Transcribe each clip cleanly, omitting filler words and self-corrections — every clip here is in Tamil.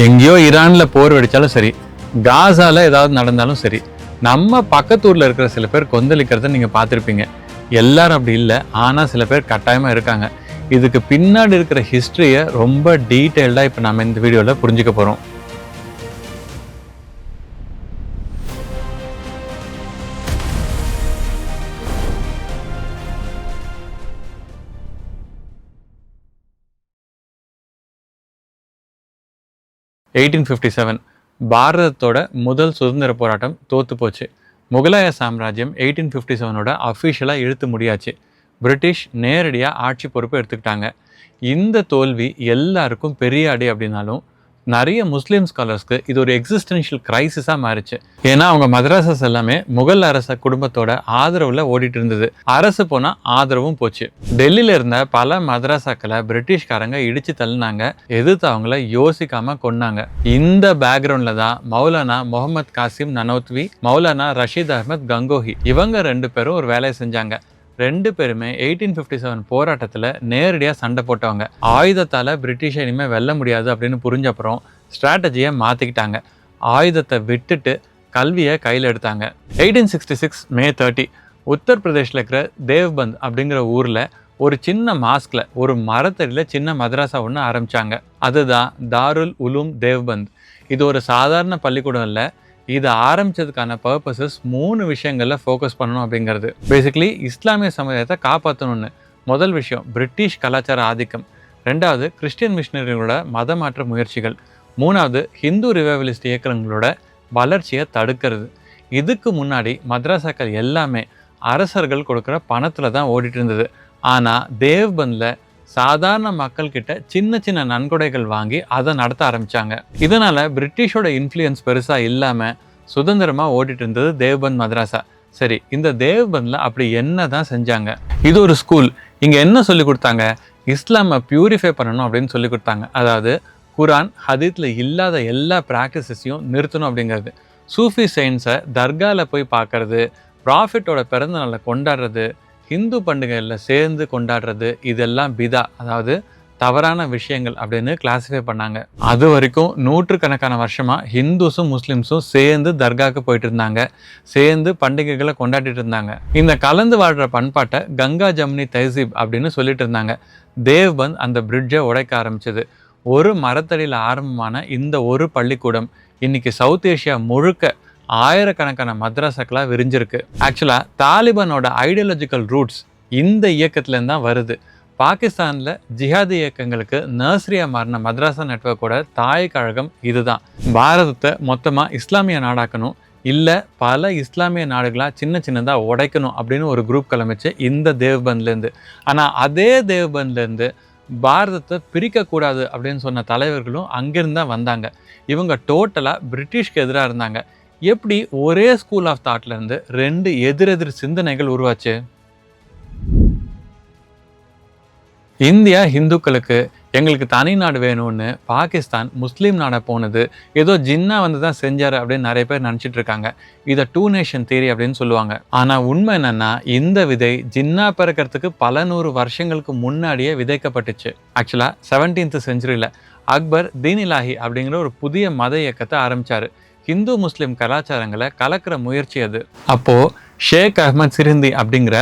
எங்கேயோ ஈரானில் போர் வெடித்தாலும் சரி, காசாவில் ஏதாவது நடந்தாலும் சரி, நம்ம பக்கத்தூரில் இருக்கிற சில பேர் கொந்தளிக்கிறத நீங்கள் பார்த்துருப்பீங்க. எல்லாரும் அப்படி இல்லை, ஆனால் சில பேர் கட்டாயமாக இருக்காங்க. இதுக்கு பின்னாடி இருக்கிற ஹிஸ்ட்ரியை ரொம்ப டீட்டெயில்டாக இப்போ நம்ம இந்த வீடியோவில் புரிஞ்சுக்க போகிறோம். பாரதத்தோட முதல் சுதந்திர போராட்டம் தோத்து போச்சு. முகலாய சாம்ராஜ்யம் 1857 அஃபிஷியலாக இழுத்து முடியாச்சு. பிரிட்டிஷ் நேரடியாக ஆட்சி பொறுப்பை எடுத்துக்கிட்டாங்க. இந்த தோல்வி எல்லாருக்கும் பெரிய அடி அப்படின்னாலும் நிறைய முஸ்லீம் ஸ்காலர்ஸ்க்கு இது ஒரு எக்ஸிஸ்டென்ஷியல் கிரைசிஸாக மாறிச்சு. ஏன்னா அவங்க மதராசஸ் எல்லாமே முகல் அரச குடும்பத்தோட ஆதரவில் ஓடிட்டு இருந்தது. அரசு போனால் ஆதரவும் போச்சு. டெல்லியில் இருந்த பல மதராசாக்களை பிரிட்டிஷ்காரங்க இடிச்சு தள்ளினாங்க, எதிர்த்து அவங்கள யோசிக்காம கொன்னாங்க. இந்த பேக்ரவுண்டில் தான் மௌலானா முகமது காசிம் நனோத்வி, மௌலானா ரஷீத் அஹ்மத் கங்கோஹி இவங்க 2 பேரும் ஒரு வேலையை செஞ்சாங்க. 2 பேருமே 1857 போராட்டத்தில் நேரடியாக சண்டை போட்டவங்க. ஆயுதத்தால் பிரிட்டிஷை இனிமேல் வெல்ல முடியாது அப்படின்னு புரிஞ்சப்புறம் ஸ்ட்ராட்டஜியை மாற்றிக்கிட்டாங்க. ஆயுதத்தை விட்டுட்டு கல்வியை கையில் எடுத்தாங்க. 1866 மே 30 உத்தரப்பிரதேஷில் இருக்கிற தேவ்பந்த் அப்படிங்கிற ஊரில் ஒரு சின்ன மாஸ்கில் ஒரு மரத்தடியில் சின்ன மதராசா ஒன்று ஆரம்பித்தாங்க. அதுதான் தாருல் உலூம் தேவ்பந்த். இது ஒரு சாதாரண பள்ளிக்கூடம் இல்லை. இது ஆரம்பித்ததுக்கான பர்பஸஸ் 3 விஷயங்களில் ஃபோக்கஸ் பண்ணணும் அப்படிங்கிறது. பேசிக்கலி இஸ்லாமிய சமுதாயத்தை காப்பாற்றணும்னு. முதல் விஷயம் பிரிட்டிஷ் கலாச்சார ஆதிக்கம். 2வது கிறிஸ்டியன் மிஷினரிகளோட மத மாற்ற முயற்சிகள். 3வது ஹிந்து ரிவைவலிஸ்ட் இயக்கங்களோட வளர்ச்சியை தடுக்கிறது. இதுக்கு முன்னாடி மദ്രാസാக்கள் எல்லாமே அரசர்கள் கொடுக்குற பணத்தில் தான் ஓடிட்டு இருந்தது. ஆனால் தேவ்பந்தில் சாதாரண மக்கள்கிட்ட சின்ன சின்ன நன்கொடைகள் வாங்கி அதை நடத்த ஆரம்பித்தாங்க. இதனால் பிரிட்டிஷோட இன்ஃப்ளூயன்ஸ் பெருசாக இல்லாமல் சுதந்திரமாக ஓடிட்டு இருந்தது தேவ்பந்த் மதராசா. சரி, இந்த தேவ்பந்தில் அப்படி என்ன தான் செஞ்சாங்க? இது ஒரு ஸ்கூல். இங்கே என்ன சொல்லி கொடுத்தாங்க? இஸ்லாமை பியூரிஃபை பண்ணணும் அப்படின்னு சொல்லி கொடுத்தாங்க. அதாவது குரான் ஹதீத்தில் இல்லாத எல்லா ப்ராக்டிசஸையும் நிறுத்தணும் அப்படிங்கிறது. சூஃபி சயின்ஸை தர்காவில் போய் பார்க்கறது, ப்ராஃபிட்டோட பிறந்த நாளை கொண்டாடுறது, ஹிந்து பண்டிகைகளில் சேர்ந்து கொண்டாடுறது, இதெல்லாம் பிதா, அதாவது தவறான விஷயங்கள் அப்படின்னு கிளாஸிஃபை பண்ணாங்க. அது வரைக்கும் நூற்றுக்கணக்கான வருஷமாக ஹிந்துஸும் முஸ்லீம்ஸும் சேர்ந்து தர்காவுக்கு போயிட்டு இருந்தாங்க, சேர்ந்து பண்டிகைகளை கொண்டாடிட்டு இருந்தாங்க. இந்த கலந்து வாழ்கிற பண்பாட்டை கங்கா ஜம்னி தஹ்சீப் அப்படின்னு சொல்லிட்டு இருந்தாங்க. தேவ்பந்த் அந்த பிரிட்ஜை உடைக்க ஆரம்பிச்சது. ஒரு மரத்தடியில் ஆரம்பமான இந்த ஒரு பள்ளிக்கூடம் இன்னைக்கு சவுத் ஏஷியா முழுக்க ஆயிரக்கணக்கான மதராசாக்களாக விரிஞ்சிருக்கு. ஆக்சுவலாக தாலிபானோட ஐடியாலஜிக்கல் ரூட்ஸ் இந்த இயக்கத்துலேருந்து தான் வருது. பாகிஸ்தானில் ஜிஹாதி இயக்கங்களுக்கு நர்சரியாக மாறின மதராசா நெட்வொர்க்கோட தாய் கழகம் இதுதான். பாரதத்தை மொத்தமாக இஸ்லாமிய நாடாக்கணும், இல்லை பல இஸ்லாமிய நாடுகளாக சின்ன சின்னதாக உடைக்கணும் அப்படின்னு ஒரு குரூப் கிளம்பிச்சு இந்த தேவ்பந்த்லேருந்து. ஆனால் அதே தேவ்பந்த்லேருந்து பாரதத்தை பிரிக்கக்கூடாது அப்படின்னு சொன்ன தலைவர்களும் அங்கேருந்து தான் வந்தாங்க. இவங்க டோட்டலாக பிரிட்டிஷ்க்கு எதிராக இருந்தாங்க. எப்படி ஒரே ஸ்கூல் ஆஃப் தாட்லேருந்து 2 எதிரெதிர் சிந்தனைகள் உருவாச்சு? இந்தியா ஹிந்துக்களுக்கு எங்களுக்கு தனி நாடு வேணும்னு பாகிஸ்தான் முஸ்லீம் நாடை போனது ஏதோ ஜின்னா வந்து தான் செஞ்சார் அப்படின்னு நிறைய பேர் நினச்சிட்டு இருக்காங்க. இதை 2 நேஷன் தியரி அப்படின்னு சொல்லுவாங்க. ஆனால் உண்மை என்னென்னா இந்த விதை ஜின்னா பிறக்கிறதுக்கு பல 100 வருஷங்களுக்கு முன்னாடியே விதைக்கப்பட்டுச்சு. ஆக்சுவலாக 17th செஞ்சுரியில் அக்பர் தீனிலாஹி அப்படிங்கிற ஒரு புதிய மத இயக்கத்தை ஆரம்பித்தார். ஹிந்து முஸ்லீம் கலாச்சாரங்களை கலக்கிற முயற்சி அது. அப்போது ஷேக் அஹ்மத் சிரிந்தி அப்படிங்கிற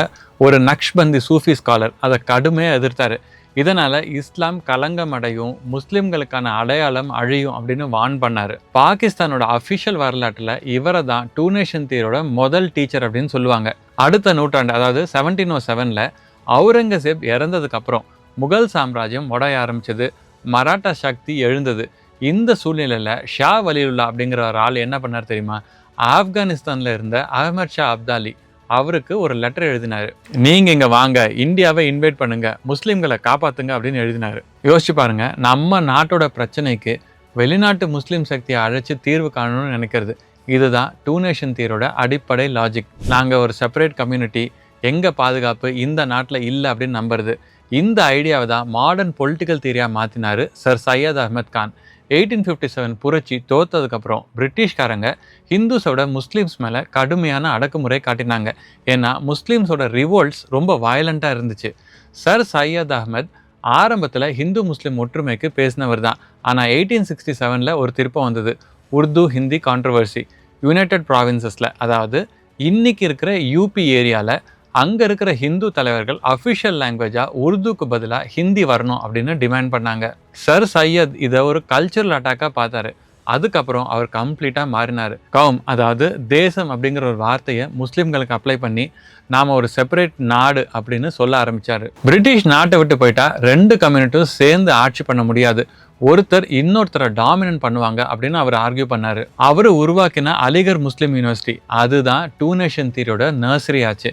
ஒரு நக்ஷ்பந்தி சூஃபி ஸ்காலர் அதை கடுமையாக எதிர்த்தார். இதனால் இஸ்லாம் களங்கம் அடையும், முஸ்லீம்களுக்கான அடையாளம் அழியும் அப்படின்னு வார்ன் பண்ணார். பாகிஸ்தானோட அஃபிஷியல் வரலாற்றில் இவரை தான் 2 நேஷன் தியரியோட முதல் டீச்சர் அப்படின்னு சொல்லுவாங்க. அடுத்த நூற்றாண்டு, அதாவது 1707 அவுரங்கசீப் இறந்ததுக்கப்புறம் முகல் சாம்ராஜ்யம் உடைய ஆரம்பிச்சது. மராட்டா சக்தி எழுந்தது. இந்த சூழ்நிலையில் ஷா வலியுல்லா அப்படிங்கிற ஒரு ஆள் என்ன பண்ணார் தெரியுமா? ஆப்கானிஸ்தானில் இருந்த அஹ்மத் ஷா அப்தாலி அவருக்கு ஒரு லெட்டர் எழுதினார். நீங்கள் இங்கே வாங்க, இந்தியாவை இன்வைட் பண்ணுங்க, முஸ்லீம்களை காப்பாற்றுங்க அப்படின்னு எழுதினார். யோசிச்சு பாருங்க, நம்ம நாட்டோட பிரச்சனைக்கு வெளிநாட்டு முஸ்லீம் சக்தியை அழைச்சி தீர்வு காணணும்னு நினைக்கிறது. இதுதான் 2 நேஷன் தியரியோட அடிப்படை லாஜிக். நாங்கள் ஒரு செப்பரேட் கம்யூனிட்டி, எங்கள் பாதுகாப்பு இந்த நாட்டில் இல்லை அப்படின்னு நம்புறது. இந்த ஐடியாவை தான் மாடர்ன் பொலிட்டிக்கல் தியரியாக மாற்றினார் சர் சையத் அஹ்மத் கான். 1857 புரட்சி தோத்ததுக்கப்புறம் பிரிட்டிஷ்காரங்க ஹிந்துஸோட முஸ்லீம்ஸ் மேலே கடுமையான அடக்குமுறை காட்டினாங்க. ஏன்னா முஸ்லீம்ஸோட ரிவோல்ட்ஸ் ரொம்ப வயலண்ட்டாக இருந்துச்சு. சர் சையத் அஹ்மத் ஆரம்பத்தில் ஹிந்து முஸ்லீம் ஒற்றுமைக்கு பேசினவர் தான். ஆனால் 1867 ஒரு திருப்பம் வந்தது. உருது ஹிந்தி கான்ட்ரவர்சி. யுனைடெட் ப்ராவின்சஸில், அதாவது இன்னைக்கு இருக்கிற யூபி ஏரியாவில் அங்கே இருக்கிற ஹிந்து தலைவர்கள் அஃபிஷியல் லாங்குவேஜாக உருதுக்கு பதிலாக ஹிந்தி வரணும் அப்படின்னு டிமாண்ட் பண்ணாங்க. சர் சையத் இதை ஒரு கல்ச்சரல் அட்டாக்காக பார்த்தாரு. அதுக்கப்புறம் அவர் கம்ப்ளீட்டாக மாறினார். கௌம், அதாவது தேசம் அப்படிங்கிற ஒரு வார்த்தையை முஸ்லீம்களுக்கு அப்ளை பண்ணி நாம் ஒரு செப்பரேட் நாடு அப்படின்னு சொல்ல ஆரம்பித்தார். பிரிட்டிஷ் நாட்டை விட்டு போயிட்டா 2 கம்யூனிட்டியும் சேர்ந்து ஆட்சி பண்ண முடியாது, ஒருத்தர் இன்னொருத்தரை டாமினன்ட் பண்ணுவாங்க அப்படின்னு அவர் ஆர்கியூ பண்ணார். அவர் உருவாக்கின அலிகர் முஸ்லீம் யூனிவர்சிட்டி, அதுதான் 2 நேஷன் தியரியோட நர்சரி ஆச்சு.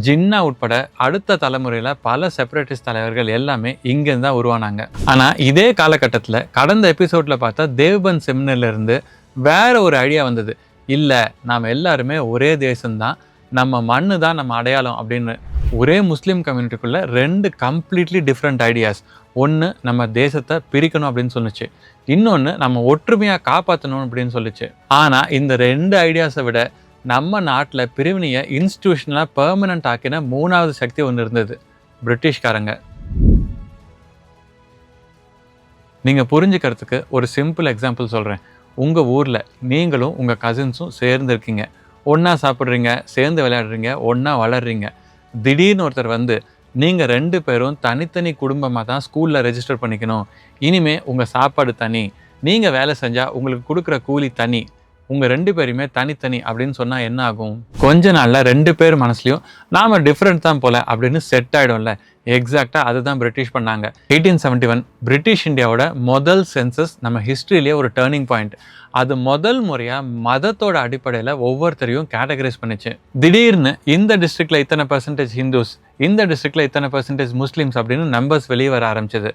ஜின்னா உட்பட அடுத்த தலைமுறையில் பல செப்பரேட்டிஸ்ட் தலைவர்கள் எல்லாமே இங்கேருந்து தான் உருவானாங்க. ஆனால் இதே காலகட்டத்தில் கடந்த எபிசோடில் பார்த்தா தேவ்பந்த் செமினர்லேருந்து வேற ஒரு ஐடியா வந்தது. இல்லை, நாம் எல்லாருமே ஒரே தேசம்தான், நம்ம மண்ணு தான் நம்ம அடையாளம் அப்படின்னு. ஒரே முஸ்லீம் கம்யூனிட்டிக்குள்ளே 2 கம்ப்ளீட்லி டிஃப்ரெண்ட் ஐடியாஸ். ஒன்று நம்ம தேசத்தை பிரிக்கணும் அப்படின்னு சொல்லிச்சு, இன்னொன்று நம்ம ஒற்றுமையாக காப்பாற்றணும் அப்படின்னு சொல்லிச்சு. ஆனால் இந்த 2 ஐடியாஸை விட நம்ம நாட்டில் பிரிவினையை இன்ஸ்டிடியூஷனலாக பெர்மனண்ட் ஆக்கின 3வது சக்தி ஒன்று இருந்தது, பிரிட்டிஷ்காரங்க. நீங்கள் புரிஞ்சுக்கிறதுக்கு ஒரு சிம்பிள் எக்ஸாம்பிள் சொல்கிறேன். உங்கள் ஊரில் நீங்களும் உங்கள் கசின்ஸும் சேர்ந்து இருக்கீங்க, ஒன்றா சாப்பிட்றீங்க, சேர்ந்து விளையாடுறீங்க, ஒன்றா வளர்றீங்க. திடீர்னு ஒருத்தர் வந்து நீங்கள் 2 பேரும் தனித்தனி குடும்பமாக தான் ஸ்கூலில் ரெஜிஸ்டர் பண்ணிக்கணும், இனிமேல் உங்கள் சாப்பாடு தனி, நீங்கள் வேலை செஞ்சால் உங்களுக்கு கொடுக்குற கூலி தனி, உங்கள் 2 பேருமே தனித்தனி அப்படின்னு சொன்னால் என்ன ஆகும்? கொஞ்ச நாளில் 2 பேர் மனசுலையும் நாம் டிஃப்ரெண்ட் தான் போல அப்படின்னு செட் ஆகிடும்ல. எக்ஸாக்டாக அதுதான் பிரிட்டிஷ் பண்ணாங்க. 1871 பிரிட்டிஷ் இந்தியாவோட முதல் சென்சஸ் நம்ம ஹிஸ்ட்ரியிலேயே ஒரு டேர்னிங் பாயிண்ட். அது முதல் முறையாக மதத்தோட அடிப்படையில் ஒவ்வொருத்தரையும் கேட்டகரைஸ் பண்ணிச்சு. திடீர்னு இந்த டிஸ்ட்ரிக்டில் இத்தனை % ஹிந்துஸ், இந்த டிஸ்ட்ரிக்டில் இத்தனை % முஸ்லீம்ஸ் அப்படின்னு நம்பர்ஸ் வெளியே வர ஆரம்பிச்சது.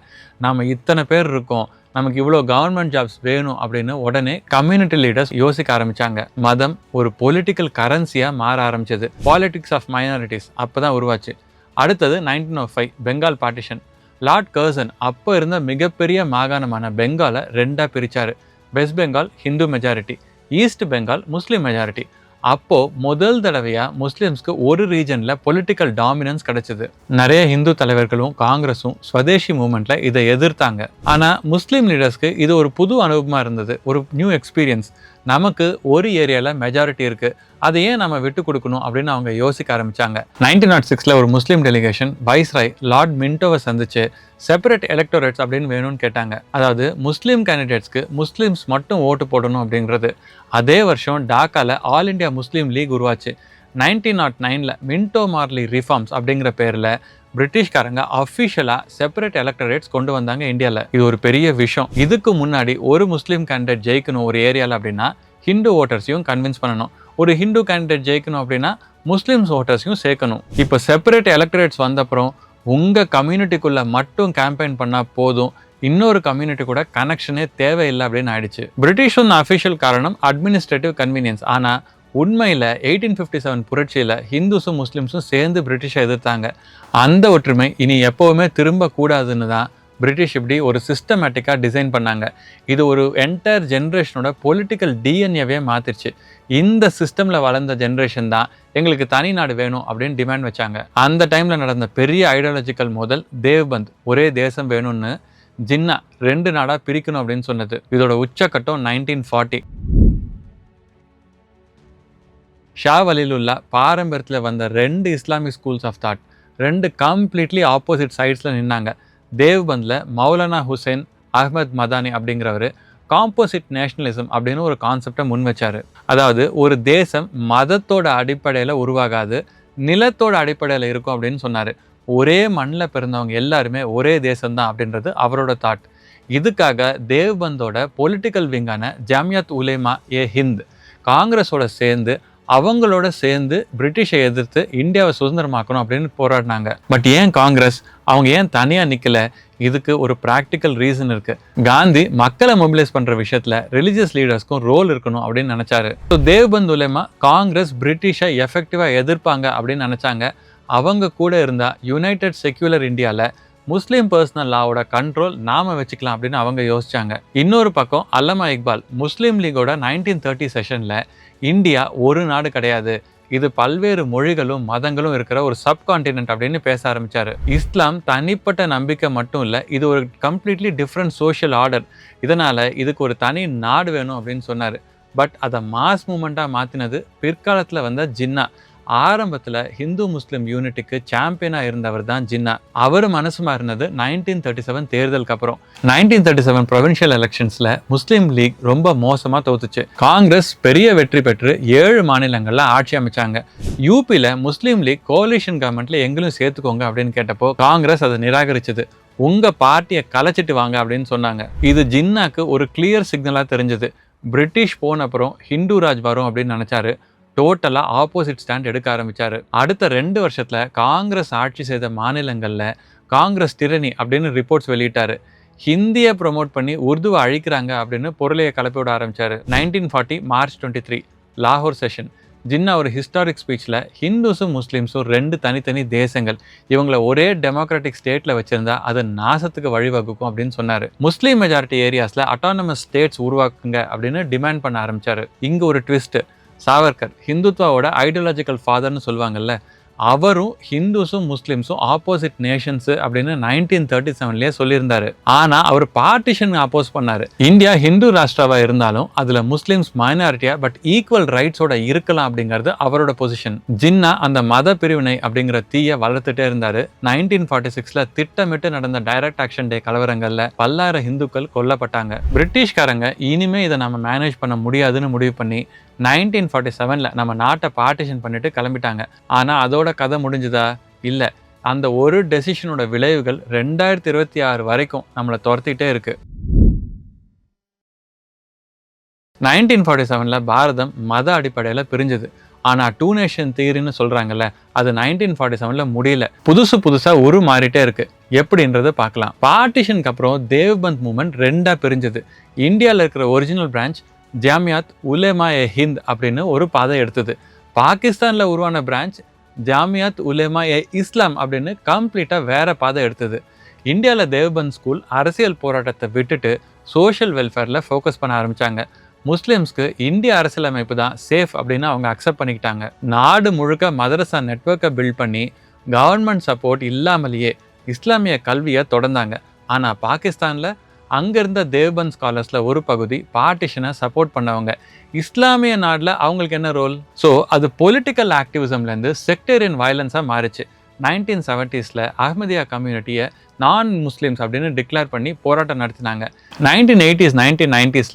நாம் இத்தனை பேர் இருக்கோம், நமக்கு இவ்வளோ கவர்மெண்ட் ஜாப்ஸ் வேணும் அப்படின்னு உடனே கம்யூனிட்டி லீடர்ஸ் யோசிக்க ஆரம்பித்தாங்க. மதம் ஒரு பொலிட்டிக்கல் கரன்சியாக மாற ஆரம்பிச்சது. பாலிட்டிக்ஸ் ஆஃப் மைனாரிட்டிஸ் அப்போ தான் உருவாச்சு. அடுத்தது 1905 பெங்கால் பார்ட்டிஷன். லார்ட் கர்சன் அப்போ இருந்த மிகப்பெரிய மாகாணமான பெங்காலை 2ஆக பிரித்தார். West Bengal Hindu majority, east Bengal Muslim majority. அப்போது முதல் தடவையாக முஸ்லீம்ஸ்க்கு ஒரு ரீஜனில் பொலிட்டிக்கல் டாமினன்ஸ் கிடச்சிது. நிறைய ஹிந்து தலைவர்களும் காங்கிரஸும் ஸ்வதேசி மூமெண்ட்டில் இதை எதிர்த்தாங்க. ஆனால் முஸ்லீம் லீடர்ஸ்க்கு இது ஒரு புது அனுபவமாக இருந்தது, ஒரு நியூ எக்ஸ்பீரியன்ஸ். நமக்கு ஒரு ஏரியாவில் மெஜாரிட்டி இருக்குது, அதை ஏன் நம்ம விட்டு கொடுக்கணும் அப்படின்னு அவங்க யோசிக்க ஆரம்பித்தாங்க. 1906 ஒரு முஸ்லீம் டெலிகேஷன் வைஸ்ராய் லார்ட் மின்டோவை சந்திச்சு செப்பரேட் எலக்டோரேட்ஸ் அப்படின்னு வேணும்னு கேட்டாங்க. அதாவது முஸ்லீம் கேண்டிடேட்ஸ்க்கு முஸ்லீம்ஸ் மட்டும் ஓட்டு போடணும் அப்படிங்கிறது. அதே வருஷம் டாக்காவில் ஆல் இண்டியா முஸ்லீம் லீக் உருவாச்சு. 1909 மின்டோ மார்லி ரிஃபார்ம்ஸ் அப்படிங்கிற பேரில் பிரிட்டிஷ்காரங்க அஃபிஷியலாக செப்பரேட் எலக்டரேட்ஸ் கொண்டு வந்தாங்க இந்தியாவில். இது ஒரு பெரிய விஷயம். இதுக்கு முன்னாடி ஒரு முஸ்லீம் கேண்டிடேட் ஜெயிக்கணும் ஒரு ஏரியாவில் அப்படின்னா ஹிந்து ஓட்டர்ஸையும் கன்வின்ஸ் பண்ணணும், ஒரு ஹிந்து கேண்டிடேட் ஜெயிக்கணும் அப்படின்னா முஸ்லீம்ஸ் ஓட்டர்ஸையும் சேர்க்கணும். இப்போ செப்பரேட் எலக்டரேட்ஸ் வந்தப்புறம் உங்கள் கம்யூனிட்டிக்குள்ளே மட்டும் கேம்பெயின் பண்ணால் போதும், இன்னொரு கம்யூனிட்டி கூட கனெக்ஷனே தேவையில்லை அப்படின்னு ஆயிடுச்சு. பிரிட்டிஷ் அஃபிஷியல் காரணம் அட்மினிஸ்ட்ரேட்டிவ் கன்வீனியன்ஸ். ஆனால் உண்மையில் 1857 புரட்சியில் ஹிந்துஸும் முஸ்லீம்ஸும் சேர்ந்து பிரிட்டிஷை எதிர்த்தாங்க. அந்த ஒற்றுமை இனி எப்போவுமே திரும்பக்கூடாதுன்னு தான் பிரிட்டிஷ் இப்படி ஒரு சிஸ்டமேட்டிக்காக டிசைன் பண்ணாங்க. இது ஒரு என்டையர் ஜென்ரேஷனோட பொலிட்டிக்கல் டிஎன்ஏவே மாற்றிடுச்சு. இந்த சிஸ்டமில் வளர்ந்த ஜென்ரேஷன் தான் எங்களுக்கு தனி நாடு வேணும் அப்படின்னு டிமாண்ட் வச்சாங்க. அந்த டைமில் நடந்த பெரிய ஐடியாலஜிக்கல் மோதல் தேவ்பந்த், ஒரே தேசம் வேணும்னு, ஜின்னா 2 நாடாக பிரிக்கணும் அப்படின்னு சொன்னது. இதோட உச்சக்கட்டம் 1940. ஷா வலிலுல்லா பாரம்பரியத்தில் வந்த 2 Islamic schools of thought 2 completely opposite சைட்ஸில் நின்னாங்க. தேவ்பந்தில் மௌலானா ஹுசைன் அஹ்மத் மதானி அப்படிங்கிறவர் காம்போசிட் நேஷனலிசம் அப்படின்னு ஒரு கான்செப்டை முன் வச்சார். அதாவது ஒரு தேசம் மதத்தோட அடிப்படையில் உருவாகாது, நிலத்தோட அடிப்படையில் இருக்கும் அப்படின்னு சொன்னார். ஒரே மண்ணில் பிறந்தவங்க எல்லாருமே ஒரே தேசம்தான் அப்படின்றது அவரோட தாட். இதுக்காக தேவ்பந்தோட பொலிட்டிக்கல் விங்கான ஜாமியத் உலேமா ஏ ஹிந்த் காங்கிரஸோட சேர்ந்து அவங்களோட சேர்ந்து பிரிட்டிஷை எதிர்த்து இந்தியாவை சுதந்திரமாக்கணும் அப்படின்னு போராடினாங்க. பட் ஏன் காங்கிரஸ், அவங்க ஏன் தனியாக நிற்கல? இதுக்கு ஒரு ப்ராக்டிக்கல் ரீசன் இருக்குது. காந்தி மக்களை மொபிலைஸ் பண்ணுற விஷயத்தில் ரிலீஜியஸ் லீடர்ஸ்க்கும் ரோல் இருக்கணும் அப்படின்னு நினச்சாரு. ஸோ தேவ்பந்த் உலேமா காங்கிரஸ் பிரிட்டிஷை எஃபெக்டிவாக எதிர்ப்பாங்க அப்படின்னு நினச்சாங்க. அவங்க கூட இருந்தால் யுனைடெட் செக்யூலர் இந்தியாவில் முஸ்லீம் பர்சனல் லாவோட கண்ட்ரோல் நாம வச்சுக்கலாம் அப்படின்னு அவங்க யோசிச்சாங்க. இன்னொரு பக்கம் அல்லமா இக்பால் முஸ்லீம் லீகோட 1930 செஷனில் இந்தியா ஒரு நாடு கிடையாது, இது பல்வேறு மொழிகளும் மதங்களும் இருக்கிற ஒரு சப்கான்டினென்ட் அப்படின்னு பேச ஆரம்பிச்சாரு. இஸ்லாம் தனிப்பட்ட நம்பிக்கை மட்டும் இல்லை, இது ஒரு கம்ப்ளீட்லி டிஃப்ரெண்ட் சோஷியல் ஆர்டர். இதனால இதுக்கு ஒரு தனி நாடு வேணும் அப்படின்னு சொன்னார். பட் அதை மாஸ் மூமெண்ட்டாக மாற்றினது பிற்காலத்தில் வந்த ஜின்னா. ஆரம்பத்தில் ஹிந்து முஸ்லீம் யூனிட்டிக்கு சாம்பியனாக இருந்தவர் தான் ஜின்னா. அவர் மனசு மாறினது 1937 தேர்தலுக்கு அப்புறம். 1937 ப்ரொவின்ஷியல் எலெக்ஷன்ஸில் முஸ்லீம் லீக் ரொம்ப மோசமாக தோத்துச்சு. காங்கிரஸ் பெரிய வெற்றி பெற்று 7 மாநிலங்களில் ஆட்சி அமைச்சாங்க. யூபியில் முஸ்லீம் லீக் கோலிஷன் கவர்மெண்ட்டில் எங்களும் சேர்த்துக்கோங்க அப்படின்னு கேட்டப்போ காங்கிரஸ் அதை நிராகரிச்சது. உங்கள் பார்ட்டியை கலைச்சிட்டு வாங்க அப்படின்னு சொன்னாங்க. இது ஜின்னாக்கு ஒரு கிளியர் சிக்னலாக தெரிஞ்சது. பிரிட்டிஷ் போன அப்புறம் ஹிந்து ராஜ் வரும் அப்படின்னு நினச்சாரு. டோட்டலாக ஆப்போசிட் ஸ்டாண்ட் எடுக்க ஆரம்பித்தார். அடுத்த 2 வருஷத்தில் காங்கிரஸ் ஆட்சி செய்த மாநிலங்களில் காங்கிரஸ் டிரணி அப்படின்னு ரிப்போர்ட்ஸ் வெளியிட்டார். ஹிந்தியை ப்ரொமோட் பண்ணி உருதுவை அழிக்கிறாங்க அப்படின்னு பொருளையை கலப்பி விட ஆரம்பித்தார். 1940 மார்ச் 23 லாகூர் செஷன். ஜின்னா ஒரு ஹிஸ்டாரிக் ஸ்பீச்சில் ஹிந்துஸும் முஸ்லீம்ஸும் 2 தனித்தனி தேசங்கள், இவங்களை ஒரே டெமோக்ராட்டிக் ஸ்டேட்டில் வச்சுருந்தா அது நாசத்துக்கு வழிவகுக்கும் அப்படின்னு சொன்னார். முஸ்லீம் மெஜாரிட்டி ஏரியாஸில் அட்டானமஸ் ஸ்டேட்ஸ் உருவாக்குங்க அப்படின்னு டிமாண்ட் பண்ண ஆரம்பித்தார். இங்கே ஒரு ட்விஸ்ட்டு. சாவர்கர் ஹிந்துத்வாவோட ஐடியாலஜிக்கல் ஃபாதர்னு சொல்லுவாங்கல்ல, அவரும் ஹிந்துஸும் முஸ்லீம்ஸும் ஆப்போசிட் நேஷன்ஸு அப்படின்னு 1937 சொல்லியிருந்தாரு. ஆனால் அவர் பார்ட்டிஷன் அப்போஸ் பண்ணார். இந்தியா ஹிந்து ராஷ்டிராவாக இருந்தாலும் அதில் முஸ்லீம்ஸ் மைனாரிட்டியா பட் ஈக்குவல் ரைட்ஸோட இருக்கலாம் அப்படிங்கிறது அவரோட பொசிஷன். ஜின்னா அந்த மத பிரிவினை அப்படிங்கிற தீயை வளர்த்துட்டே இருந்தார். 1946 திட்டமிட்டு நடந்த டைரக்ட் ஆக்ஷன் டே கலவரங்களில் பல்லாயிரம் ஹிந்துக்கள் கொல்லப்பட்டாங்க. பிரிட்டிஷ்காரங்க இனிமே இதை நம்ம மேனேஜ் பண்ண முடியாதுன்னு முடிவு பண்ணி 1947 நம்ம நாட்டை பார்ட்டிஷன் பண்ணிட்டு கிளம்பிட்டாங்க. ஆனால் அதோட கதை முடிஞ்சுதா? இல்லை. அந்த ஒரு டெசிஷனோட விளைவுகள் 2026 வரைக்கும் நம்மளை துரத்திட்டே இருக்கு. 1947 பாரதம் மத அடிப்படையில் பிரிஞ்சது. ஆனால் 2 நேஷன் தியரின்னு சொல்கிறாங்கல்ல, அது 1947 முடியல. புதுசாக மாறிட்டே இருக்கு. எப்படின்றத பார்க்கலாம். பார்ட்டிஷனுக்கு அப்புறம் தேவ்பந்த் மூமெண்ட் 2ஆக பிரிஞ்சது. இந்தியாவில் இருக்கிற ஒரிஜினல் பிரான்ச் ஜாமியாத் உலேமா ஏ ஹிந்த் அப்படின்னு ஒரு பாதை எடுத்தது. பாகிஸ்தானில் உருவான பிரான்ச் ஜாமியாத் உலேமா ஏ இஸ்லாம் அப்படின்னு கம்ப்ளீட்டாக வேற பாதை எடுத்தது. இந்தியாவில் தேவ்பந்த் ஸ்கூல் அரசியல் போராட்டத்தை விட்டுட்டு சோஷியல் வெல்ஃபேரில் ஃபோக்கஸ் பண்ண ஆரம்பித்தாங்க. முஸ்லீம்ஸ்க்கு இந்திய அரசியலமைப்பு தான் சேஃப் அப்படின்னு அவங்க அக்செப்ட் பண்ணிக்கிட்டாங்க. நாடு முழுக்க மதரசா நெட்வொர்க்கை பில்ட் பண்ணி கவர்மெண்ட் சப்போர்ட் இல்லாமலேயே இஸ்லாமிய கல்வியை தொடர்ந்தாங்க. ஆனால் பாகிஸ்தானில் அங்கே இருந்த தேவ்பந்த் ஸ்காலர்ஸில் ஒரு பகுதி பார்ட்டிஷனை சப்போர்ட் பண்ணவங்க. இஸ்லாமிய நாட்டில் அவங்களுக்கு என்ன ரோல்? ஸோ அது பொலிட்டிக்கல் ஆக்டிவிசம்லேருந்து செக்டேரியன் வயலன்ஸாக மாறிச்சு. 1970s அஹ்மதியா கம்யூனிட்டியை நான் முஸ்லீம்ஸ் அப்படின்னு டிக்ளேர் பண்ணி போராட்டம் நடத்தினாங்க. 1980s 1990s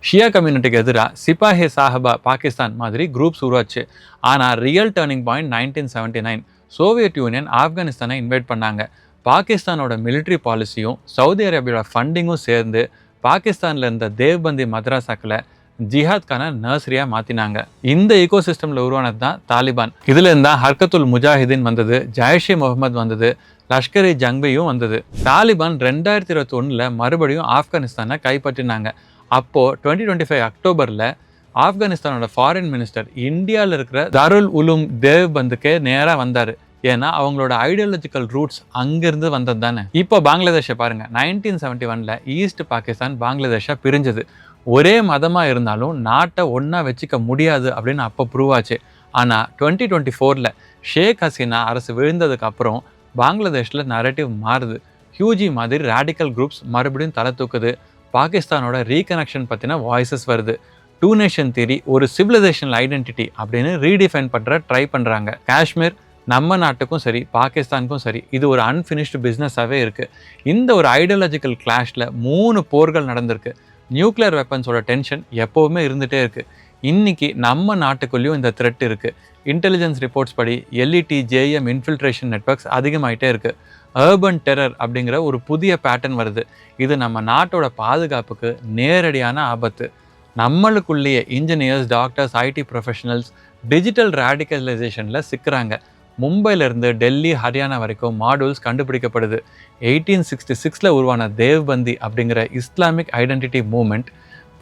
ஷியா கம்யூனிட்டிக்கு எதிராக சிப்பாஹே சாஹபா பாகிஸ்தான் மாதிரி குரூப்ஸ் உருவாச்சு. ஆனால் real turning point 1979 Soviet union ஆப்கானிஸ்தானை இன்வைட் பண்ணாங்க. பாகிஸ்தானோட மிலிட்ரி பாலிசியும் சவுதி அரேபியாவோட ஃபண்டிங்கும் சேர்ந்து பாகிஸ்தானில் இருந்த தேவ்பந்தி மദ്രാസാக்களை ஜிஹாத்கான நர்சரியாக மாற்றினாங்க. இந்த ஈகோசிஸ்டமில் உருவானது தான் தாலிபான். இதில் இருந்தால் ஹர்கத்துல் முஜாஹிதீன் வந்தது, ஜெய்ஷே முகமது வந்தது, லஷ்கர் இ ஜங்பியும் வந்தது. தாலிபான் 2021 மறுபடியும் ஆப்கானிஸ்தானை கைப்பற்றினாங்க. அப்போது 2025 அக்டோபரில் ஆப்கானிஸ்தானோட ஃபாரின் மினிஸ்டர் இந்தியாவில் இருக்கிற தாருல் உலூம் தேவ்பந்துக்கே நேராக வந்தார். ஏன்னா அவங்களோட ஐடியாலஜிக்கல் ரூட்ஸ் அங்கேருந்து வந்தது தானே. இப்போ பங்களாதேஷை பாருங்கள். 1971 ஈஸ்ட் பாகிஸ்தான் பங்களாதேஷாக பிரிஞ்சது. ஒரே மதமாக இருந்தாலும் நாட்டை ஒன்றா வச்சுக்க முடியாது அப்படின்னு அப்போ ப்ரூவ் ஆச்சு. ஆனால் 2024 ஷேக் ஹசீனா அரசு விழுந்ததுக்கு அப்புறம் பங்களாதேஷில் நரேட்டிவ் மாறுது. ஹியூஜி மாதிரி ரேடிக்கல் குரூப்ஸ் மறுபடியும் தலை தூக்குது. பாகிஸ்தானோட ரீகனெக்ஷன் பற்றின வாய்ஸஸ் வருது. 2 நேஷன் தியரி ஒரு சிவிலைசேஷனல் ஐடென்டிட்டி அப்படின்னு ரீடிஃபைன் ட்ரை பண்ணுறாங்க. காஷ்மீர் நம்ம நாட்டுக்கும் சரி பாகிஸ்தானுக்கும் சரி இது ஒரு அன்ஃபினிஷ்டு பிஸ்னஸாகவே இருக்குது. இந்த ஒரு ஐடியாலஜிக்கல் கிளாஷில் 3 போர்கள் நடந்திருக்கு. நியூக்ளியர் வெப்பன்ஸோட டென்ஷன் எப்போவுமே இருந்துகிட்டே இருக்குது. இன்றைக்கி நம்ம நாட்டுக்குள்ளேயும் இந்த த்ரெட் இருக்குது. இன்டெலிஜென்ஸ் ரிப்போர்ட்ஸ் படி எல்இடி ஜேஎம் இன்ஃபில்ட்ரேஷன் நெட்வொர்க்ஸ் அதிகமாகிட்டே இருக்குது. அர்பன் டெரர் அப்படிங்கிற ஒரு புதிய பேட்டர்ன் வருது. இது நம்ம நாட்டோட பாதுகாப்புக்கு நேரடியான ஆபத்து. நம்மளுக்குள்ளேயே engineers, doctors, IT professionals digital ரேடிகலைசேஷனில் சிக்கிறாங்க. மும்பையிலேருந்து டெல்லி, ஹரியானா வரைக்கும் மாடூல்ஸ் கண்டுபிடிக்கப்படுது. 1866 உருவான தேவ்பந்தி அப்படிங்கிற இஸ்லாமிக் ஐடென்டிட்டி மூமெண்ட்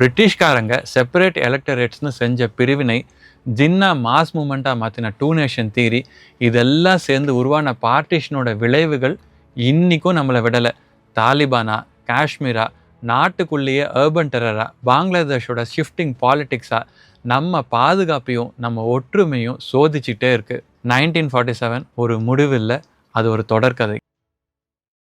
பிரிட்டிஷ்காரங்க செப்பரேட் எலக்டரேட்ஸ்னு செஞ்ச பிரிவினை, ஜின்னா மாஸ் மூமெண்ட்டாக மாற்றின 2 நேஷன் தியரி, இதெல்லாம் சேர்ந்து உருவான பார்ட்டிஷனோட விளைவுகள் இன்றைக்கும் நம்மளை விடலை. தாலிபானா, காஷ்மீரா, நாட்டுக்குள்ளேயே அர்பன் டெரரா, பங்களாதேஷோட ஷிஃப்டிங் பாலிட்டிக்ஸாக நம்ம பாதுகாப்பையும் நம்ம ஒற்றுமையும் சோதிச்சுட்டே இருக்குது. 1947 ஒரு முடிவு இல்லை, அது ஒரு தொடர்கதை.